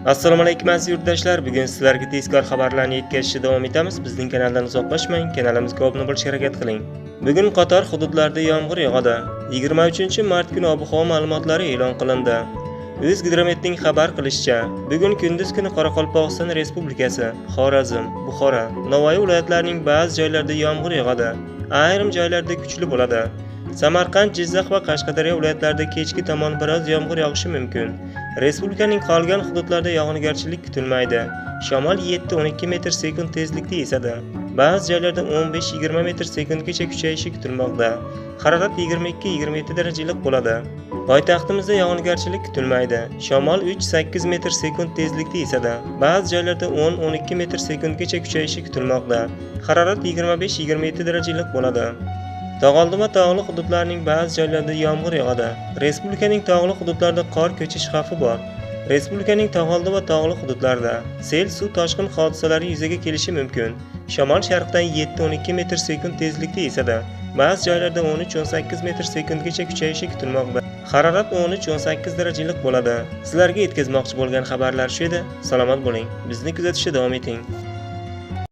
Assalomu alaykum aziz yurtdoshlar. Bugun sizlarga tezkor xabarlarni yetkazishda davom etamiz. Bizning kanaldan uzoqlashmang, kanalimizga obuna bo'lishga harakat qiling. Bugun qator hududlarda yomg'ir yog'adi. 23-mart kuni ob-havo ma'lumotlari e'lon qilindi. O'zgidrometning xabar qilishicha, bugun kunduz kuni Qoraqalpog'iston Respublikasi, Xorazm, Buxoro, Navoiy viloyatlarining ba'zi joylarida yomg'ir yog'adi. Ayrim joylarda kuchli bo'ladi. Samarqand, Jizzax va Qashqadaryo viloyatlarida kechki tomon biroz yomg'ir yog'ishi mumkin. Respublikaning qolgan hududlarida yog'ingarchilik kutilmaydi. Shamol 7-12 metr/sekund tezlikda esadi. Ba'zi joylarda 15-20 metr/sekundgacha kuchayishi kutilmoqda. Harorat 22-27 darajalik bo'ladi. Poytaxtimizda yog'ingarchilik kutilmaydi. Shamol 3-8 metr/sekund tezlikda esadi. Ba'zi joylarda 10-12 metr/sekundgacha kuchayishi kutilmoqda. Harorat 25-27 darajalik bo'ladi. Tog'oldi va tog'li hududlarning ba'zi joylarida yomg'ir yog'adi. Respublikaning tog'li hududlarida qor ko'chish xavfi bor. Respublikaning tog'oldi va tog'li hududlarida sel, suv toshqin hodisalari yuzaga kelishi mumkin. Shamol sharqdan 7-12 metr/sekund tezlikda esadi. Ba'zi joylarda 13-18 metr/sekundgacha kuchayishi kutilmoqda. Harorat 13-18 darajalik bo'ladi. Sizlarga yetkazmoqchi bo'lgan xabarlar shu edi. Salomat bo'ling. Bizni kuzatishda davom eting.